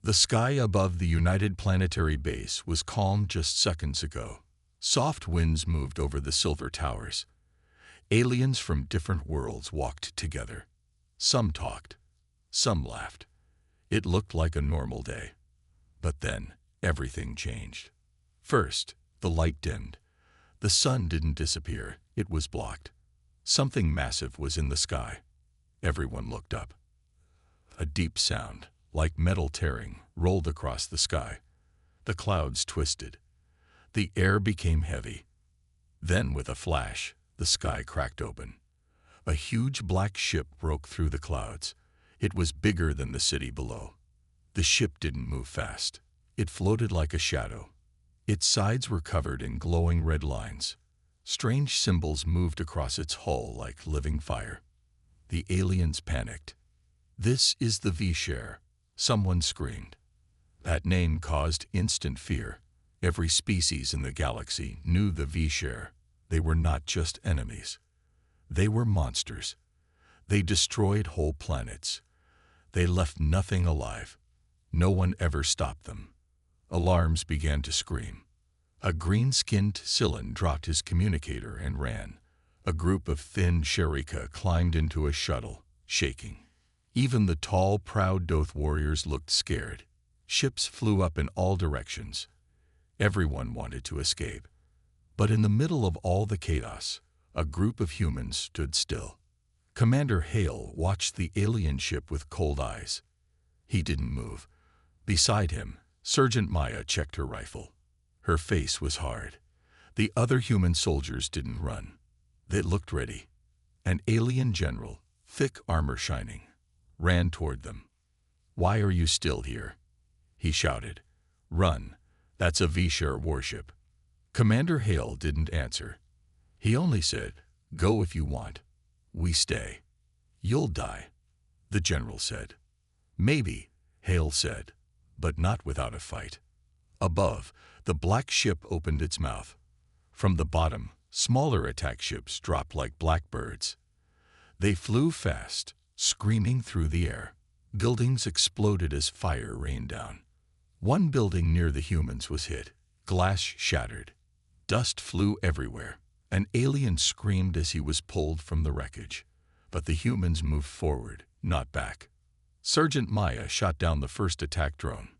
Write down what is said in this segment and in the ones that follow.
The sky above the United Planetary Base was calm just seconds ago. Soft winds moved over the silver towers. Aliens from different worlds walked together. Some talked. Some laughed. It looked like a normal day. But then, everything changed. First, the light dimmed. The sun didn't disappear, it was blocked. Something massive was in the sky. Everyone looked up. A deep sound, like metal tearing, rolled across the sky. The clouds twisted. The air became heavy. Then, with a flash, the sky cracked open. A huge black ship broke through the clouds. It was bigger than the city below. The ship didn't move fast. It floated like a shadow. Its sides were covered in glowing red lines. Strange symbols moved across its hull like living fire. The aliens panicked. "This is the V-Share," someone screamed. That name caused instant fear. Every species in the galaxy knew the V-Share. They were not just enemies. They were monsters. They destroyed whole planets. They left nothing alive. No one ever stopped them. Alarms began to scream. A green-skinned Scylan dropped his communicator and ran. A group of thin Sharika climbed into a shuttle, shaking. Even the tall, proud Doth warriors looked scared. Ships flew up in all directions. Everyone wanted to escape. But in the middle of all the chaos, a group of humans stood still. Commander Hale watched the alien ship with cold eyes. He didn't move. Beside him, Sergeant Maya checked her rifle. Her face was hard. The other human soldiers didn't run. They looked ready. An alien general, thick armor shining, ran toward them. "Why are you still here?" he shouted. "Run. That's a V-Share warship." Commander Hale didn't answer. He only said, "Go if you want. We stay." "You'll die," the general said. "Maybe," Hale said, "but not without a fight." Above, the black ship opened its mouth. From the bottom, smaller attack ships dropped like blackbirds. They flew fast, screaming through the air. Buildings exploded as fire rained down. One building near the humans was hit. Glass shattered. Dust flew everywhere. An alien screamed as he was pulled from the wreckage. But the humans moved forward, not back. Sergeant Maya shot down the first attack drone.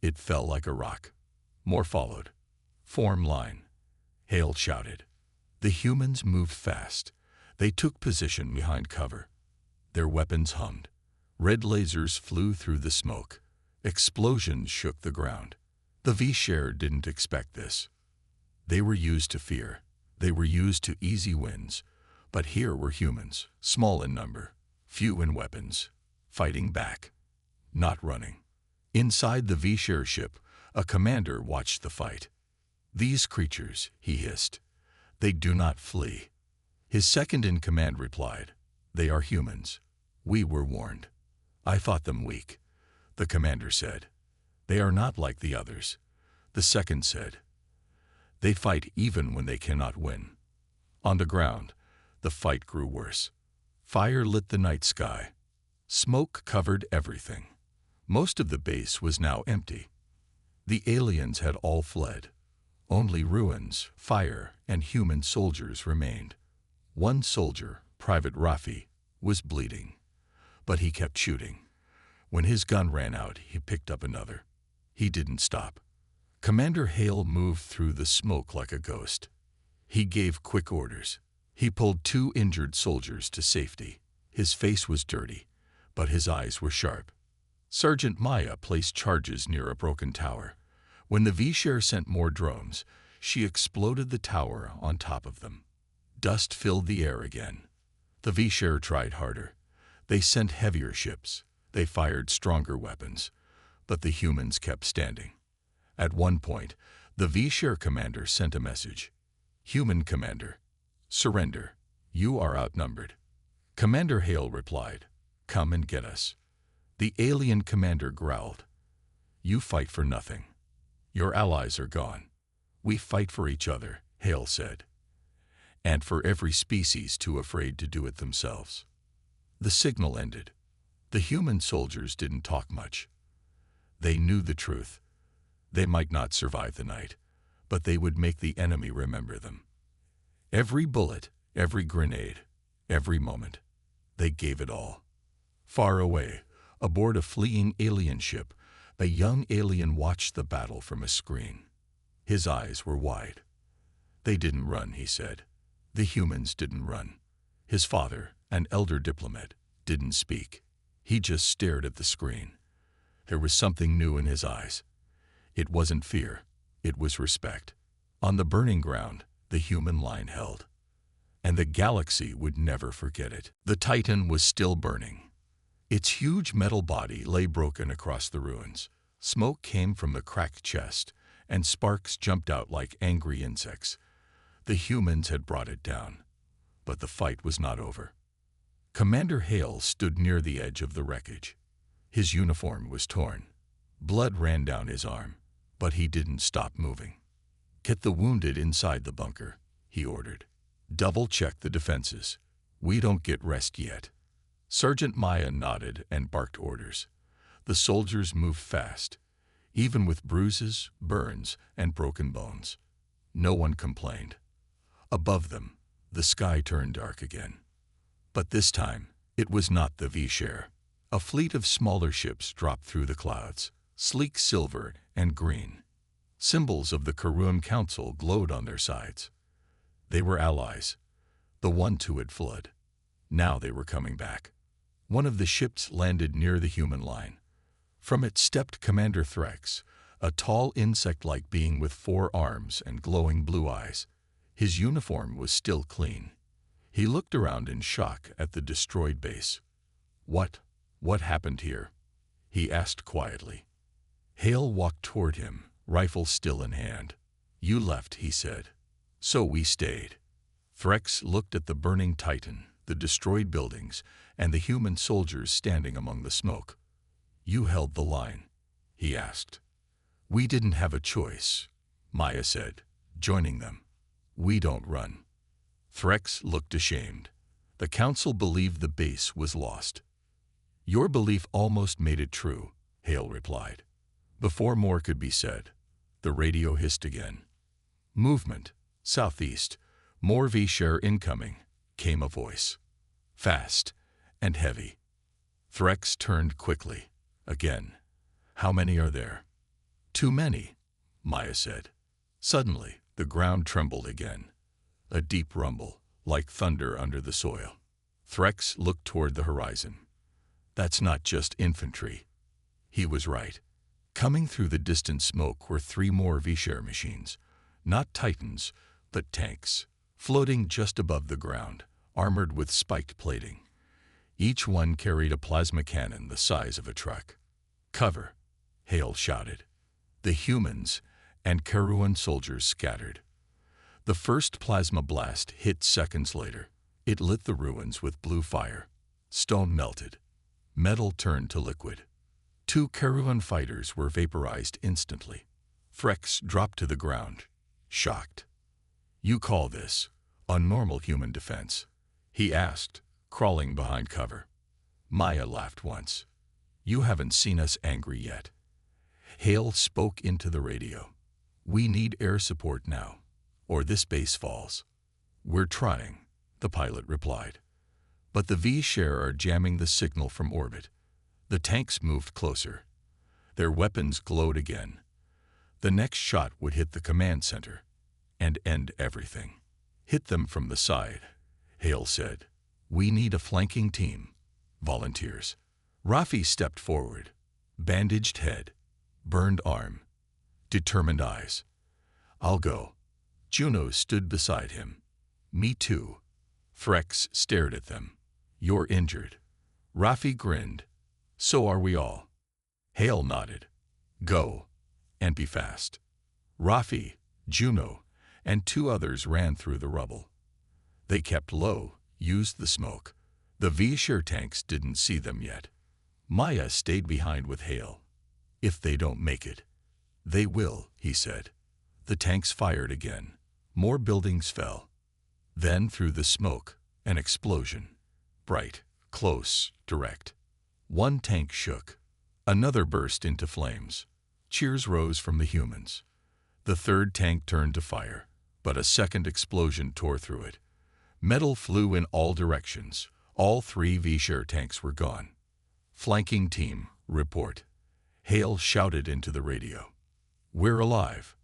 It fell like a rock. More followed. "Form line," Hale shouted. The humans moved fast. They took position behind cover. Their weapons hummed. Red lasers flew through the smoke. Explosions shook the ground. The V-Share didn't expect this. They were used to fear. They were used to easy wins. But here were humans, small in number, few in weapons, fighting back, not running. Inside the V-Share ship, a commander watched the fight. "These creatures," he hissed, "they do not flee." His second-in-command replied, "They are humans. We were warned." "I thought them weak," the commander said. "They are not like the others," the second said. "They fight even when they cannot win." On the ground, the fight grew worse. Fire lit the night sky. Smoke covered everything. Most of the base was now empty. The aliens had all fled. Only ruins, fire, and human soldiers remained. One soldier, Private Rafi, was bleeding. But he kept shooting. When his gun ran out, he picked up another. He didn't stop. Commander Hale moved through the smoke like a ghost. He gave quick orders. He pulled 2 injured soldiers to safety. His face was dirty, but his eyes were sharp. Sergeant Maya placed charges near a broken tower. When the V-Share sent more drones, she exploded the tower on top of them. Dust filled the air again. The V-Share tried harder. They sent heavier ships. They fired stronger weapons. But the humans kept standing. At one point, the V-Share commander sent a message. "Human commander, surrender. You are outnumbered." Commander Hale replied, "Come and get us." The alien commander growled, "You fight for nothing. Your allies are gone. We fight for each other," Hale said, "and for every species too afraid to do it themselves." The signal ended. The human soldiers didn't talk much. They knew the truth. They might not survive the night, but they would make the enemy remember them. Every bullet, every grenade, every moment. They gave it all. Far away, aboard a fleeing alien ship, a young alien watched the battle from a screen. His eyes were wide. They didn't run, he said. The humans didn't run. His father, an elder diplomat, didn't speak. He just stared at the screen. There was something new in his eyes. It wasn't fear. It was respect. On the burning ground, the human line held. And the galaxy would never forget it. The Titan was still burning. Its huge metal body lay broken across the ruins. Smoke came from the cracked chest, and sparks jumped out like angry insects. The humans had brought it down. But the fight was not over. Commander Hale stood near the edge of the wreckage. His uniform was torn. Blood ran down his arm, but he didn't stop moving. "Get the wounded inside the bunker," he ordered. "Double-check the defenses. We don't get rest yet." Sergeant Maya nodded and barked orders. The soldiers moved fast, even with bruises, burns, and broken bones. No one complained. Above them, the sky turned dark again. But this time, it was not the V-Share. A fleet of smaller ships dropped through the clouds, sleek silver and green. Symbols of the Karun Council glowed on their sides. They were allies, the ones who had fled. Now they were coming back. One of the ships landed near the human line. From it stepped Commander Threx, a tall insect-like being with 4 arms and glowing blue eyes. His uniform was still clean. He looked around in shock at the destroyed base. What happened here?" he asked quietly. Hale walked toward him, rifle still in hand. "You left," he said. "So we stayed." Threx looked at the burning Titan, the destroyed buildings, and the human soldiers standing among the smoke. "You held the line?" he asked. "We didn't have a choice," Maya said, joining them. "We don't run." Threx looked ashamed. The council believed the base was lost. "Your belief almost made it true," Hale replied. Before more could be said, the radio hissed again. "Movement, southeast, more V-Share incoming," came a voice. Fast and heavy. Threx turned quickly. Again. "How many are there?" "Too many," Maya said. Suddenly, the ground trembled again. A deep rumble, like thunder under the soil. Threx looked toward the horizon. "That's not just infantry." He was right. Coming through the distant smoke were 3 more V-Share machines. Not Titans, but tanks, floating just above the ground, armored with spiked plating. Each one carried a plasma cannon the size of a truck. "Cover," Hale shouted. The humans and Karun soldiers scattered. The first plasma blast hit seconds later. It lit the ruins with blue fire. Stone melted. Metal turned to liquid. 2 Karun fighters were vaporized instantly. Threx dropped to the ground, shocked. "You call this a normal human defense?" he asked, crawling behind cover. Maya laughed once. "You haven't seen us angry yet." Hale spoke into the radio. "We need air support now, or this base falls." "We're trying," the pilot replied. "But the V-Share are jamming the signal from orbit." The tanks moved closer. Their weapons glowed again. The next shot would hit the command center and end everything. "Hit them from the side," Hale said. "We need a flanking team." Volunteers. Rafi stepped forward. Bandaged head, burned arm, determined eyes. "I'll go." Juno stood beside him. "Me too." Threx stared at them. "You're injured." Rafi grinned. "So are we all." Hale nodded. "Go, and be fast." Rafi, Juno, and 2 others ran through the rubble. They kept low, used the smoke. The V-Share tanks didn't see them yet. Maya stayed behind with Hale. "If they don't make it." "They will," he said. The tanks fired again. More buildings fell. Then through the smoke, an explosion. Bright, close, direct. 1 tank shook. Another burst into flames. Cheers rose from the humans. The third tank turned to fire, but a second explosion tore through it. Metal flew in all directions. All 3 V-share tanks were gone. "Flanking team, report," Hale shouted into the radio. "We're alive,"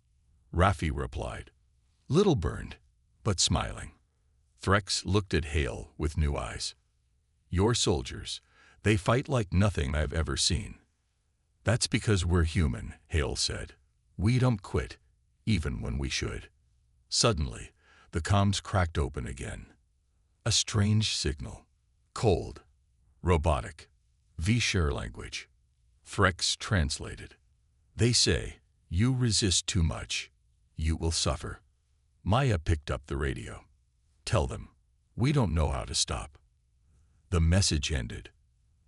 Raffi replied. Little burned, but smiling. Threx looked at Hale with new eyes. "Your soldiers, they fight like nothing I've ever seen." "That's because we're human," Hale said. "We don't quit, even when we should." Suddenly, the comms cracked open again. A strange signal. Cold. Robotic. V-share language. Threx translated. "They say, you resist too much. You will suffer." Maya picked up the radio. "Tell them, we don't know how to stop." The message ended.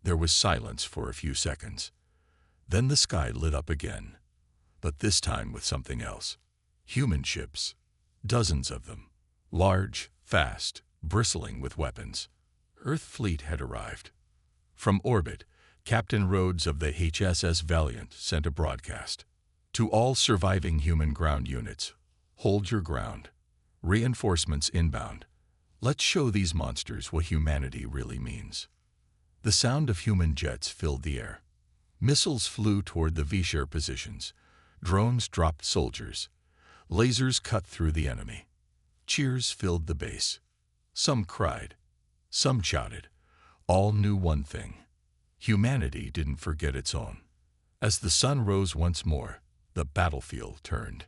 There was silence for a few seconds. Then the sky lit up again, but this time with something else. Human ships. Dozens of them. Large, fast, bristling with weapons. Earth fleet had arrived. From orbit, Captain Rhodes of the HSS Valiant sent a broadcast. "To all surviving human ground units, hold your ground. Reinforcements inbound. Let's show these monsters what humanity really means." The sound of human jets filled the air. Missiles flew toward the V-share positions. Drones dropped soldiers. Lasers cut through the enemy. Cheers filled the base. Some cried. Some shouted. All knew one thing. Humanity didn't forget its own. As the sun rose once more, the battlefield turned.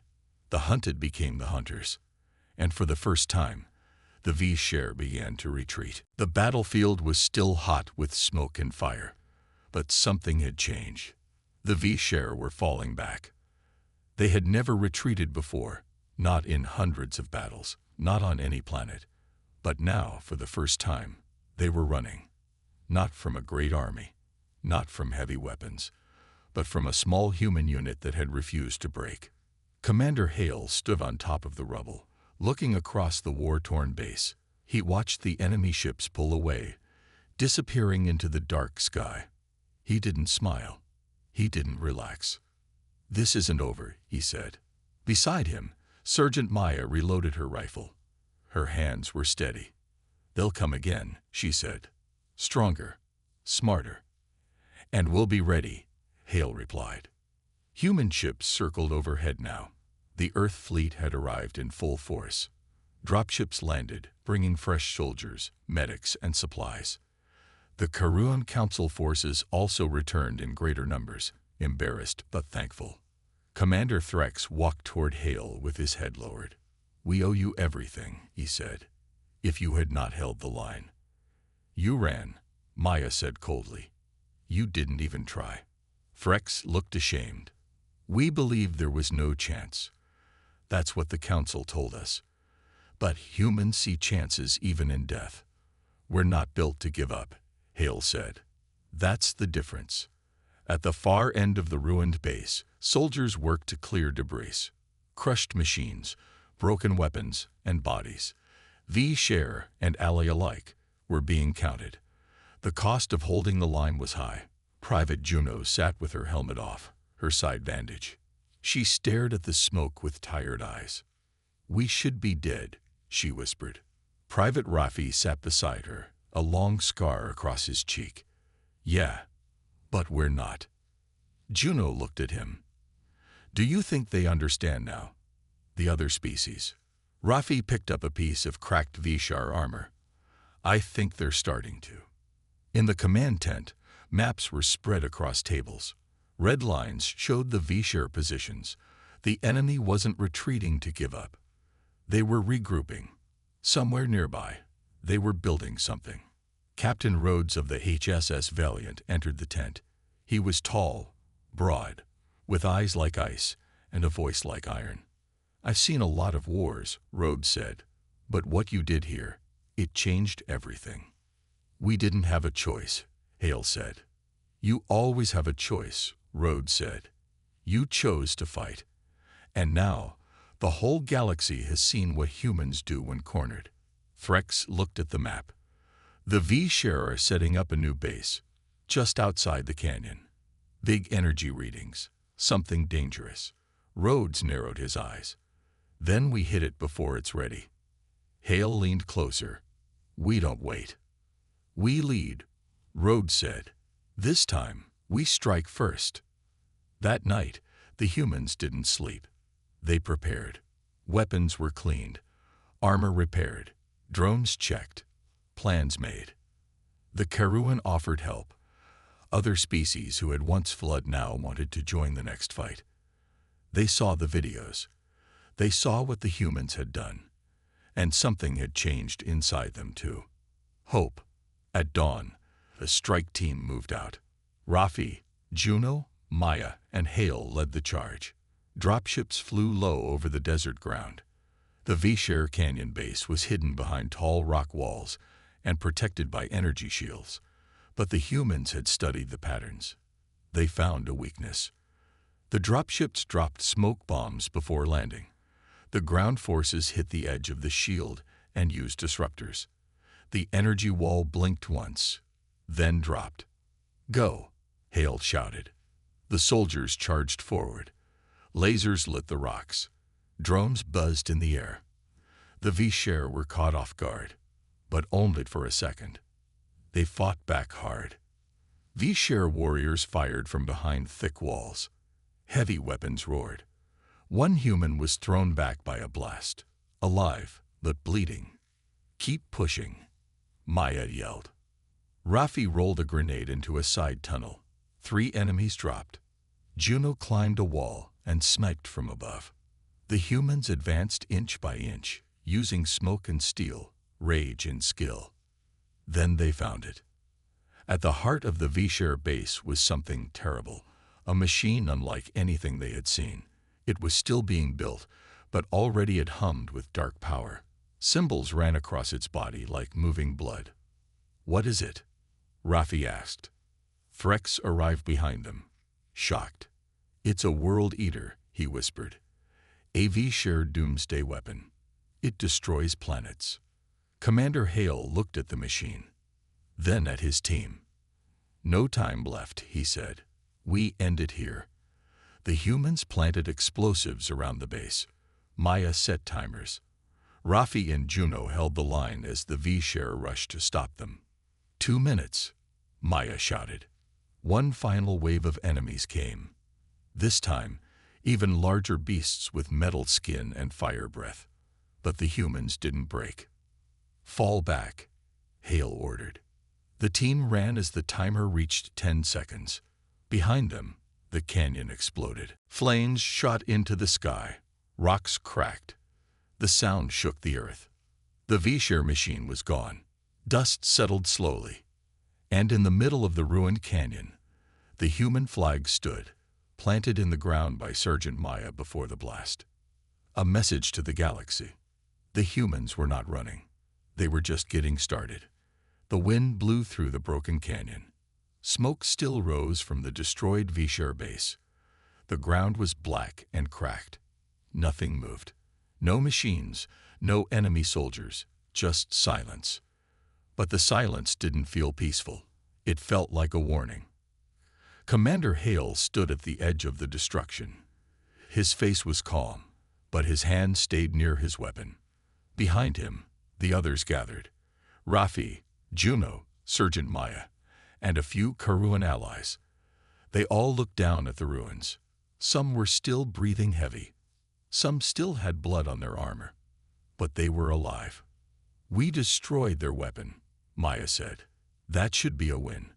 The hunted became the hunters. And for the first time, the V-share began to retreat. The battlefield was still hot with smoke and fire. But something had changed. The V-share were falling back. They had never retreated before, not in hundreds of battles, not on any planet. But now, for the first time, they were running. Not from a great army, not from heavy weapons, but from a small human unit that had refused to break. Commander Hale stood on top of the rubble, looking across the war-torn base. He watched the enemy ships pull away, disappearing into the dark sky. He didn't smile. He didn't relax. "This isn't over," he said. Beside him, Sergeant Maya reloaded her rifle. Her hands were steady. "They'll come again," she said. "Stronger, smarter." "And we'll be ready," Hale replied. Human ships circled overhead now. The Earth fleet had arrived in full force. Dropships landed, bringing fresh soldiers, medics, and supplies. The Karuan Council forces also returned in greater numbers, embarrassed but thankful. Commander Threx walked toward Hale with his head lowered. "We owe you everything," he said, "if you had not held the line." "You ran," Maya said coldly. "You didn't even try." Threx looked ashamed. "We believed there was no chance. That's what the Council told us. But humans see chances even in death. We're not built to give up," Hale said. "That's the difference." At the far end of the ruined base, soldiers worked to clear debris. Crushed machines, broken weapons, and bodies, V-share and ally alike, were being counted. The cost of holding the line was high. Private Juno sat with her helmet off, her side bandage. She stared at the smoke with tired eyes. "We should be dead," she whispered. Private Raffi sat beside her, a long scar across his cheek. "Yeah, but we're not." Juno looked at him. "Do you think they understand now? The other species?" Raffi picked up a piece of cracked V-share armor. "I think they're starting to." In the command tent, maps were spread across tables. Red lines showed the V-share positions. The enemy wasn't retreating to give up. They were regrouping. Somewhere nearby, they were building something. Captain Rhodes of the HSS Valiant entered the tent. He was tall, broad, with eyes like ice and a voice like iron. "I've seen a lot of wars," Rhodes said, "but what you did here, it changed everything." "We didn't have a choice," Hale said. "You always have a choice," Rhodes said. "You chose to fight. And now, the whole galaxy has seen what humans do when cornered." Threx looked at the map. "The V-share are setting up a new base, just outside the canyon. Big energy readings. Something dangerous. Rhodes narrowed his eyes. Then we hit it before it's ready. Hale leaned closer. We don't wait. We lead, Rhodes said. This time, we strike first. That night, the humans didn't sleep. They prepared. Weapons were cleaned. Armor repaired. Drones checked. Plans made. The Karuan offered help. Other species who had once fled now wanted to join the next fight. They saw the videos. They saw what the humans had done. And something had changed inside them too. Hope. At dawn, a strike team moved out. Rafi, Juno, Maya, and Hale led the charge. Dropships flew low over the desert ground. The V-Share Canyon base was hidden behind tall rock walls and protected by energy shields. But the humans had studied the patterns. They found a weakness. The dropships dropped smoke bombs before landing. The ground forces hit the edge of the shield and used disruptors. The energy wall blinked once, then dropped. Go, Hale shouted. The soldiers charged forward. Lasers lit the rocks. Drones buzzed in the air. The V-Share were caught off guard, but only for a second. They fought back hard. V-Share warriors fired from behind thick walls. Heavy weapons roared. One human was thrown back by a blast, alive but bleeding. Keep pushing, Maya yelled. Rafi rolled a grenade into a side tunnel. 3 enemies dropped. Juno climbed a wall and sniped from above. The humans advanced inch by inch, using smoke and steel, rage and skill. Then they found it. At the heart of the V-Share base was something terrible, a machine unlike anything they had seen. It was still being built, but already it hummed with dark power. Symbols ran across its body like moving blood. What is it? Rafi asked. Threx arrived behind them, shocked. It's a world eater, he whispered. A V-Share doomsday weapon. It destroys planets. Commander Hale looked at the machine, then at his team. No time left, he said. We end it here. The humans planted explosives around the base. Maya set timers. Rafi and Juno held the line as the V-Share rushed to stop them. 2 minutes, Maya shouted. One final wave of enemies came. This time, even larger beasts with metal skin and fire breath. But the humans didn't break. Fall back, Hale ordered. The team ran as the timer reached 10 seconds. Behind them, the canyon exploded. Flames shot into the sky. Rocks cracked. The sound shook the earth. The V-Share machine was gone. Dust settled slowly. And in the middle of the ruined canyon, the human flag stood, planted in the ground by Sergeant Maya before the blast. A message to the galaxy. The humans were not running. They were just getting started. The wind blew through the broken canyon. Smoke still rose from the destroyed V-Share base. The ground was black and cracked. Nothing moved. No machines, no enemy soldiers, just silence. But the silence didn't feel peaceful. It felt like a warning. Commander Hale stood at the edge of the destruction. His face was calm, but his hand stayed near his weapon. Behind him, the others gathered. Rafi, Juno, Sergeant Maya, and a few Karuan allies. They all looked down at the ruins. Some were still breathing heavy. Some still had blood on their armor. But they were alive. We destroyed their weapon, Maya said. That should be a win.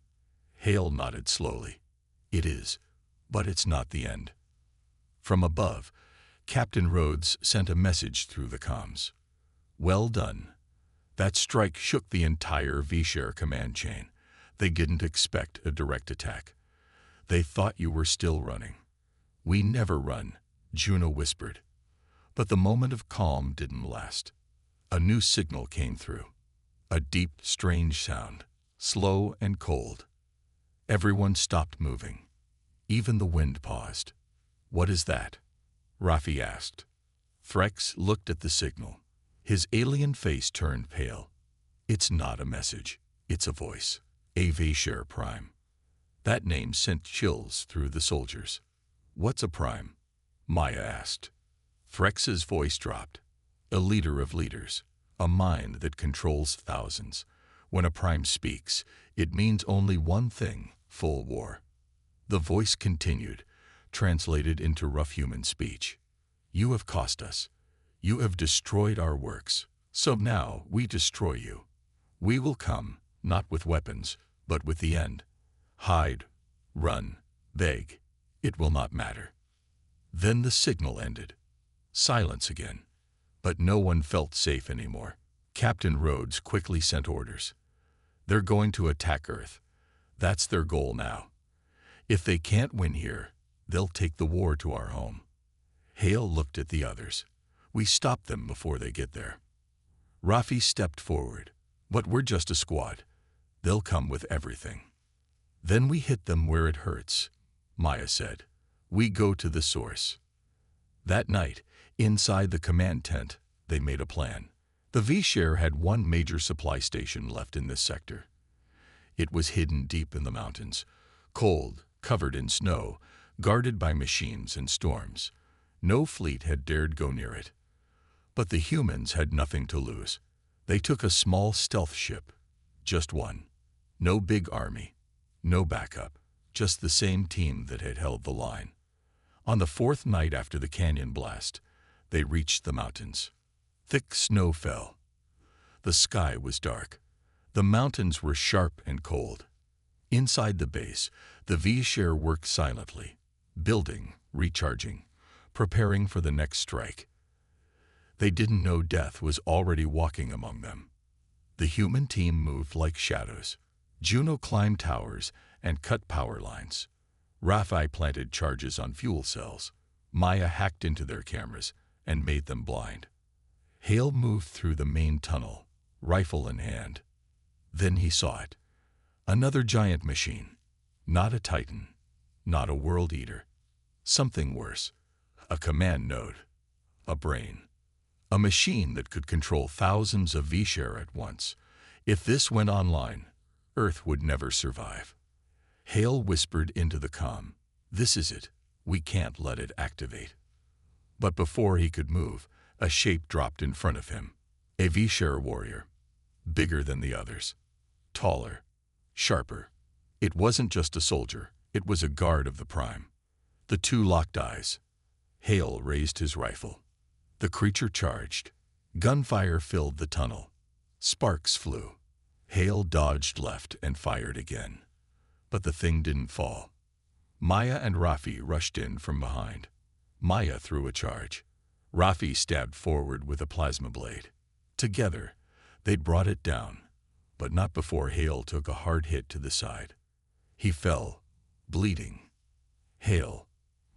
Hale nodded slowly. It is, but it's not the end. From above, Captain Rhodes sent a message through the comms. Well done. That strike shook the entire V-Share command chain. They didn't expect a direct attack. They thought you were still running. We never run, Juno whispered. But the moment of calm didn't last. A new signal came through. A deep, strange sound, slow and cold. Everyone stopped moving. Even the wind paused. What is that? Rafi asked. Threx looked at the signal. His alien face turned pale. It's not a message. It's a voice. A V-Share Prime. That name sent chills through the soldiers. "What's a prime?" Maya asked. Threx's voice dropped. "A leader of leaders, a mind that controls thousands. When a prime speaks, it means only one thing: full war." The voice continued, translated into rough human speech. "You have cost us. You have destroyed our works. So now we destroy you. We will come, not with weapons, but with the end. Hide, run, beg. It will not matter." Then the signal ended. Silence again. But no one felt safe anymore. Captain Rhodes quickly sent orders. "They're going to attack Earth. That's their goal now. If they can't win here, they'll take the war to our home." Hale looked at the others. "We stop them before they get there." Rafi stepped forward. "But we're just a squad. They'll come with everything." "Then we hit them where it hurts," Maya said. "We go to the source." That night, inside the command tent, they made a plan. The V-Share had one major supply station left in this sector. It was hidden deep in the mountains, cold, covered in snow, guarded by machines and storms. No fleet had dared go near it. But the humans had nothing to lose. They took a small stealth ship, just one. No big army, no backup, just the same team that had held the line. On the fourth night after the canyon blast, they reached the mountains. Thick snow fell. The sky was dark. The mountains were sharp and cold. Inside the base, the V-Share worked silently, building, recharging, preparing for the next strike. They didn't know death was already walking among them. The human team moved like shadows. Juno climbed towers and cut power lines. Rafi planted charges on fuel cells. Maya hacked into their cameras and made them blind. Hale moved through the main tunnel, rifle in hand. Then he saw it. Another giant machine. Not a Titan. Not a World Eater. Something worse. A command node. A brain. A machine that could control thousands of V-Share at once. If this went online, Earth would never survive. Hale whispered into the comm, "This is it. We can't let it activate." But before he could move, a shape dropped in front of him. A V-Share warrior. Bigger than the others. Taller. Sharper. It wasn't just a soldier. It was a guard of the Prime. The two locked eyes. Hale raised his rifle. The creature charged. Gunfire filled the tunnel. Sparks flew. Hale dodged left and fired again. But the thing didn't fall. Maya and Rafi rushed in from behind. Maya threw a charge. Rafi stabbed forward with a plasma blade. Together, they'd brought it down, but not before Hale took a hard hit to the side. He fell, bleeding. "Hale,"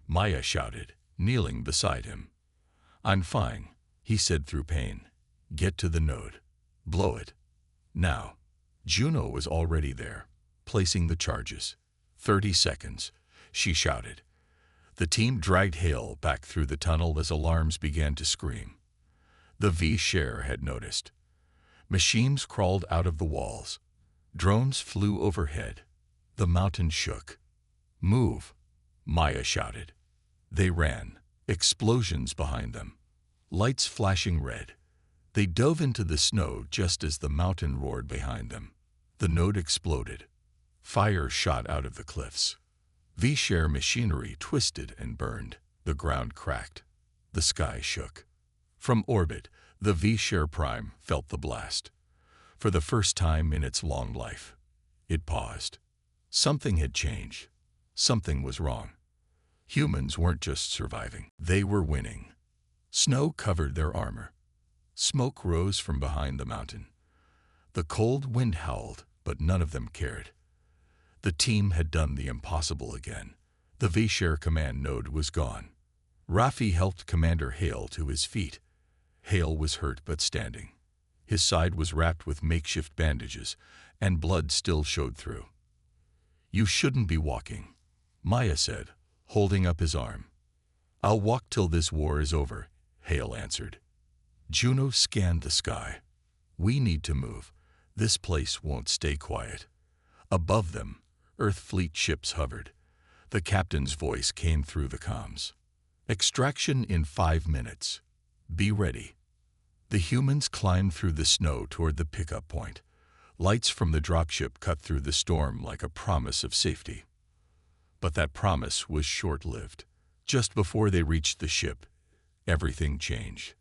Maya shouted, kneeling beside him. "I'm fine," he said through pain. "Get to the node. Blow it. Now." Juno was already there, placing the charges. 30 seconds, she shouted. The team dragged Hale back through the tunnel as alarms began to scream. The V-Share had noticed. Machines crawled out of the walls. Drones flew overhead. The mountain shook. "Move," Maya shouted. They ran, explosions behind them. Lights flashing red. They dove into the snow just as the mountain roared behind them. The node exploded. Fire shot out of the cliffs. V-Share machinery twisted and burned. The ground cracked. The sky shook. From orbit, the V-Share Prime felt the blast. For the first time in its long life, it paused. Something had changed. Something was wrong. Humans weren't just surviving. They were winning. Snow covered their armor. Smoke rose from behind the mountain. The cold wind howled, but none of them cared. The team had done the impossible again. The V-Share command node was gone. Rafi helped Commander Hale to his feet. Hale was hurt but standing. His side was wrapped with makeshift bandages, and blood still showed through. "You shouldn't be walking," Maya said, holding up his arm. "I'll walk till this war is over," Hale answered. Juno scanned the sky. "We need to move. This place won't stay quiet." Above them, Earth fleet ships hovered. The captain's voice came through the comms. Extraction in 5 minutes. Be ready. The humans climbed through the snow toward the pickup point. Lights from the dropship cut through the storm like a promise of safety. But that promise was short-lived. Just before they reached the ship, everything changed.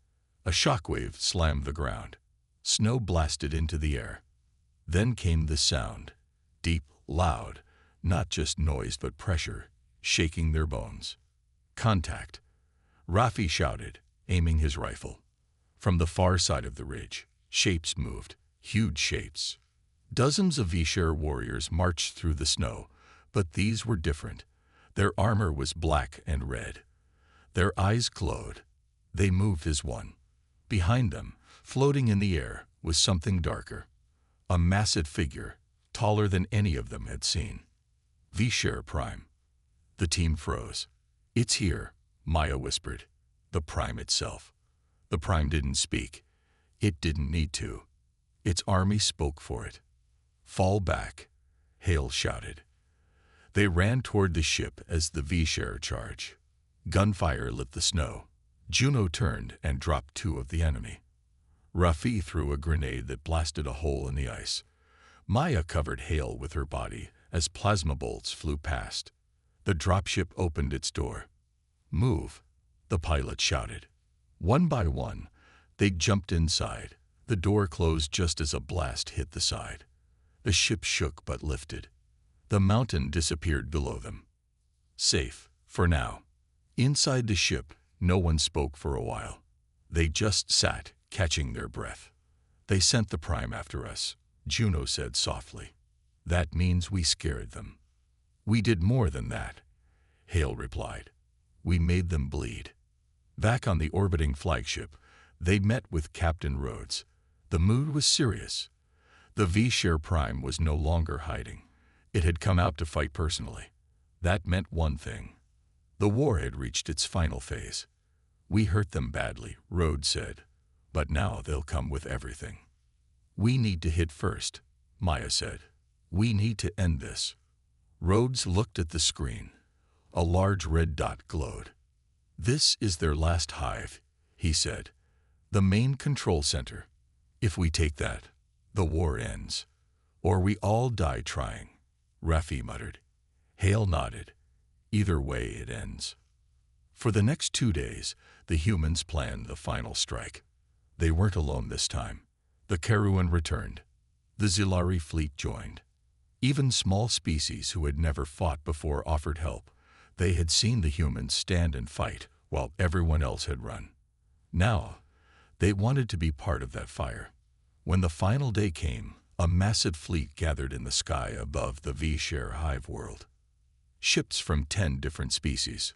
A shockwave slammed the ground. Snow blasted into the air. Then came the sound. Deep, loud, not just noise but pressure, shaking their bones. Contact. Rafi shouted, aiming his rifle. From the far side of the ridge, shapes moved, huge shapes. Dozens of Vishar warriors marched through the snow, but these were different. Their armor was black and red. Their eyes glowed. They moved as one. Behind them, floating in the air, was something darker. A massive figure, taller than any of them had seen. Vishar Prime. The team froze. It's here, Maya whispered. The Prime itself. The Prime didn't speak. It didn't need to. Its army spoke for it. Fall back, Hale shouted. They ran toward the ship as the Vishar charged. Gunfire lit the snow. Juno turned and dropped 2 of the enemy. Rafi threw a grenade that blasted a hole in the ice. Maya covered Hale with her body as plasma bolts flew past. The dropship opened its door. Move, the pilot shouted. One by one, they jumped inside. The door closed just as a blast hit the side. The ship shook but lifted. The mountain disappeared below them. Safe, for now. Inside the ship, no one spoke for a while. They just sat, catching their breath. They sent the Prime after us, Juno said softly. That means we scared them. We did more than that, Hale replied. We made them bleed. Back on the orbiting flagship, they met with Captain Rhodes. The mood was serious. The Vishar Prime was no longer hiding. It had come out to fight personally. That meant one thing. The war had reached its final phase. We hurt them badly, Rhodes said, but now they'll come with everything. We need to hit first, Maya said. We need to end this. Rhodes looked at the screen. A large red dot glowed. This is their last hive, he said. The main control center. If we take that, the war ends. Or we all die trying, Rafi muttered. Hale nodded. Either way, it ends. For the next 2 days, the humans planned the final strike. They weren't alone this time. The Karuan returned. The Zilari fleet joined. Even small species who had never fought before offered help. They had seen the humans stand and fight while everyone else had run. Now, they wanted to be part of that fire. When the final day came, a massive fleet gathered in the sky above the Vishar hive world. Ships from 10 different species.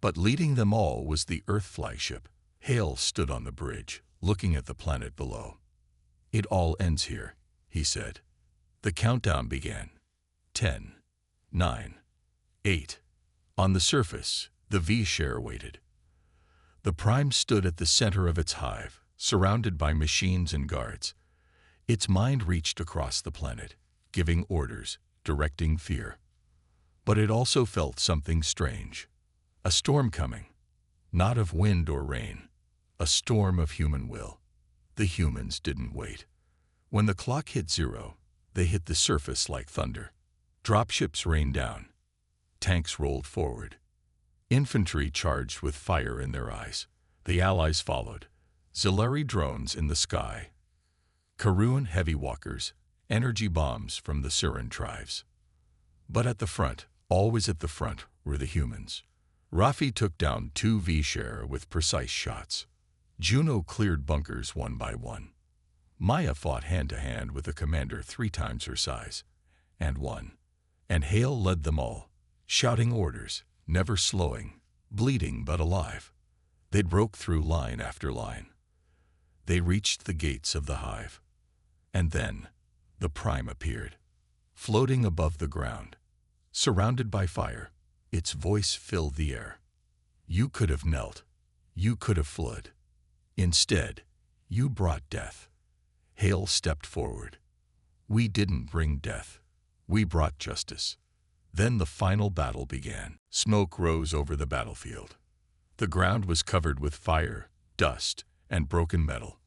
But leading them all was the Earth flagship. Hale stood on the bridge, looking at the planet below. It all ends here, he said. The countdown began. 10, 9, 8. On the surface, the Vishar waited. The Prime stood at the center of its hive, surrounded by machines and guards. Its mind reached across the planet, giving orders, directing fear. But it also felt something strange. A storm coming. Not of wind or rain. A storm of human will. The humans didn't wait. When the clock hit 0, they hit the surface like thunder. Dropships rained down. Tanks rolled forward. Infantry charged with fire in their eyes. The Allies followed. Zilari drones in the sky. Karuan heavy walkers, energy bombs from the Surin tribes. But at the front, always at the front, were the humans. Rafi took down 2 Vishar with precise shots. Juno cleared bunkers one by one. Maya fought hand-to-hand with a commander 3 times her size, and won. And Hale led them all, shouting orders, never slowing, bleeding but alive. They broke through line after line. They reached the gates of the hive. And then, the Prime appeared, floating above the ground, surrounded by fire. Its voice filled the air. You could have knelt. You could have fled. Instead, you brought death. Hale stepped forward. We didn't bring death. We brought justice. Then the final battle began. Smoke rose over the battlefield. The ground was covered with fire, dust, and broken metal.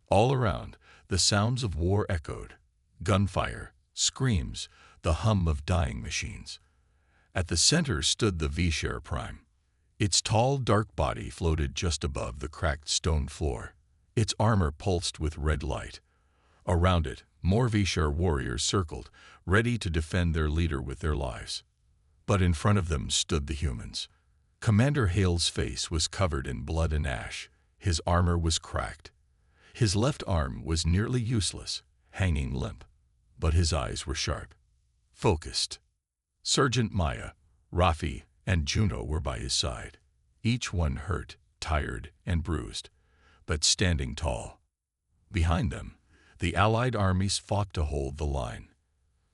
All around, the sounds of war echoed. Gunfire, screams, the hum of dying machines. At the center stood the GalacticPrime. Its tall, dark body floated just above the cracked stone floor. Its armor pulsed with red light. Around it, more Vishar warriors circled, ready to defend their leader with their lives. But in front of them stood the humans. Commander Hale's face was covered in blood and ash. His armor was cracked. His left arm was nearly useless, hanging limp. But his eyes were sharp, focused. Sergeant Maya, Rafi, and Juno were by his side, each one hurt, tired, and bruised, but standing tall. Behind them, the Allied armies fought to hold the line.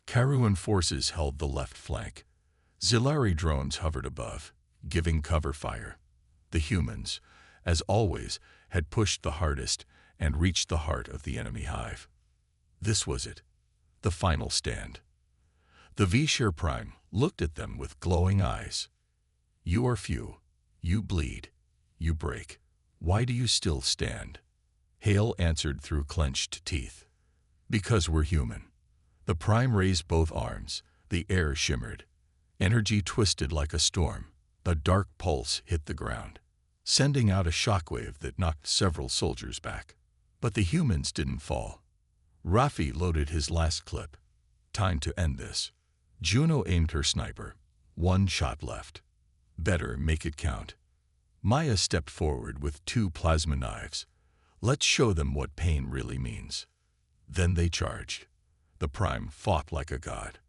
Karuan forces held the left flank. Zilari drones hovered above, giving cover fire. The humans, as always, had pushed the hardest and reached the heart of the enemy hive. This was it, the final stand. The GalacticPrime looked at them with glowing eyes. You are few, you bleed, you break. Why do you still stand? Hale answered through clenched teeth. Because we're human. The Prime raised both arms. The air shimmered. Energy twisted like a storm. The dark pulse hit the ground, sending out a shockwave that knocked several soldiers back. But the humans didn't fall. Rafi loaded his last clip. Time to end this. Juno aimed her sniper. One shot left. Better make it count. Maya stepped forward with 2 plasma knives. Let's show them what pain really means. Then they charged. The Prime fought like a god.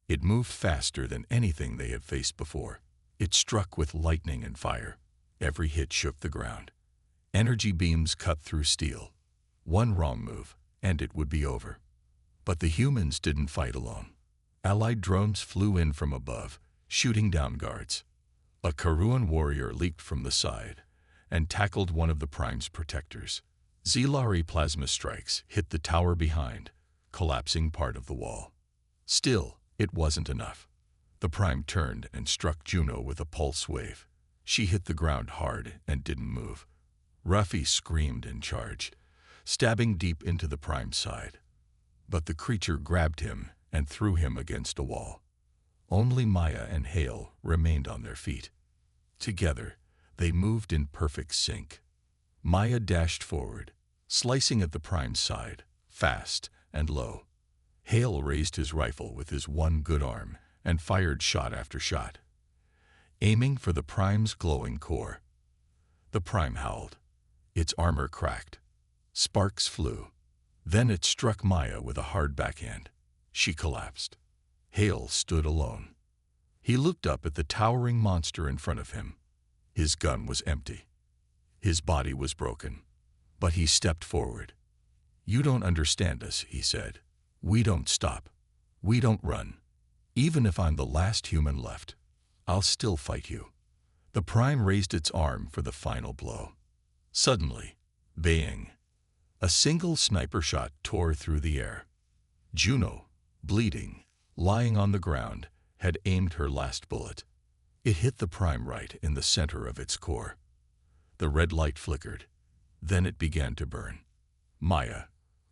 It moved faster than anything they had faced before. It struck with lightning and fire. Every hit shook the ground. Energy beams cut through steel. One wrong move, and it would be over. But the humans didn't fight alone. Allied drones flew in from above, shooting down guards. A Karuan warrior leaped from the side and tackled one of the Prime's protectors. Zilari plasma strikes hit the tower behind, collapsing part of the wall. Still, it wasn't enough. The Prime turned and struck Juno with a pulse wave. She hit the ground hard and didn't move. Rafi screamed and charged, stabbing deep into the Prime's side. But the creature grabbed him and threw him against a wall. Only Maya and Hale remained on their feet. Together, they moved in perfect sync. Maya dashed forward, slicing at the Prime's side, fast and low. Hale raised his rifle with his one good arm and fired shot after shot, aiming for the Prime's glowing core. The Prime howled. Its armor cracked. Sparks flew. Then it struck Maya with a hard backhand. She collapsed. Hale stood alone. He looked up at the towering monster in front of him. His gun was empty. His body was broken. But he stepped forward. "You don't understand us," he said. "We don't stop. We don't run. Even if I'm the last human left, I'll still fight you." The Prime raised its arm for the final blow. Suddenly, baying, a single sniper shot tore through the air. Juno, bleeding, lying on the ground, had aimed her last bullet. It hit the Prime right in the center of its core. The red light flickered. Then it began to burn. Maya,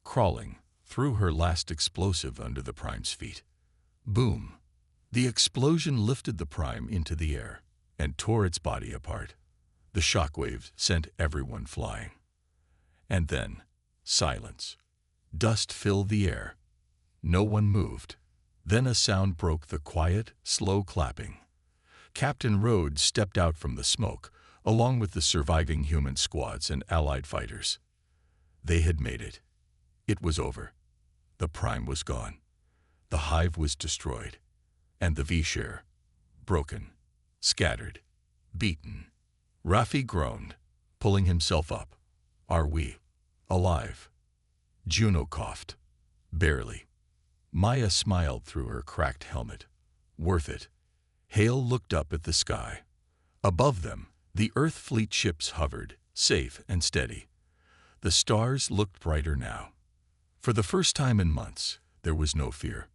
crawling, threw her last explosive under the Prime's feet. Boom! The explosion lifted the Prime into the air and tore its body apart. The shockwaves sent everyone flying. And then, silence. Dust filled the air. No one moved. Then a sound broke the quiet, slow clapping. Captain Rhodes stepped out from the smoke, along with the surviving human squads and Allied fighters. They had made it. It was over. The Prime was gone. The hive was destroyed. And the Vishar, broken, scattered, beaten. Rafi groaned, pulling himself up. "Are we alive?" Juno coughed. "Barely." Maya smiled through her cracked helmet. "Worth it." Hale looked up at the sky. Above them, the Earth fleet ships hovered, safe and steady. The stars looked brighter now. For the first time in months, there was no fear,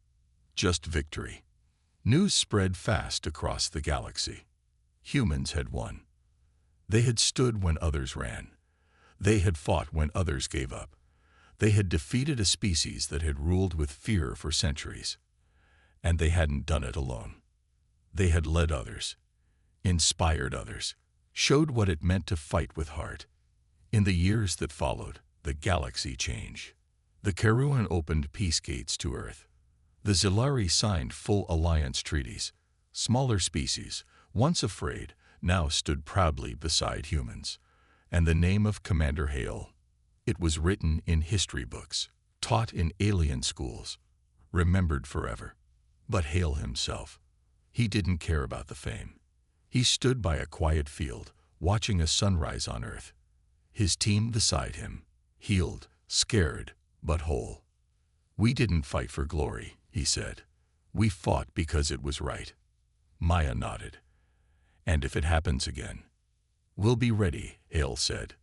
just victory. News spread fast across the galaxy. Humans had won. They had stood when others ran. They had fought when others gave up. They had defeated a species that had ruled with fear for centuries. And they hadn't done it alone. They had led others, inspired others, showed what it meant to fight with heart. In the years that followed, the galaxy changed. The Keruan opened peace gates to Earth. The Zilari signed full alliance treaties. Smaller species, once afraid, now stood proudly beside humans. And the name of Commander Hale, it was written in history books, taught in alien schools, remembered forever. But Hale himself, he didn't care about the fame. He stood by a quiet field, watching a sunrise on Earth. His team beside him, healed, scared, but whole. "We didn't fight for glory," he said. "We fought because it was right." Maya nodded. "And if it happens again, we'll be ready," Hale said.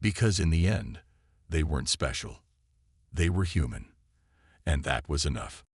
Because in the end, they weren't special. They were human. And that was enough.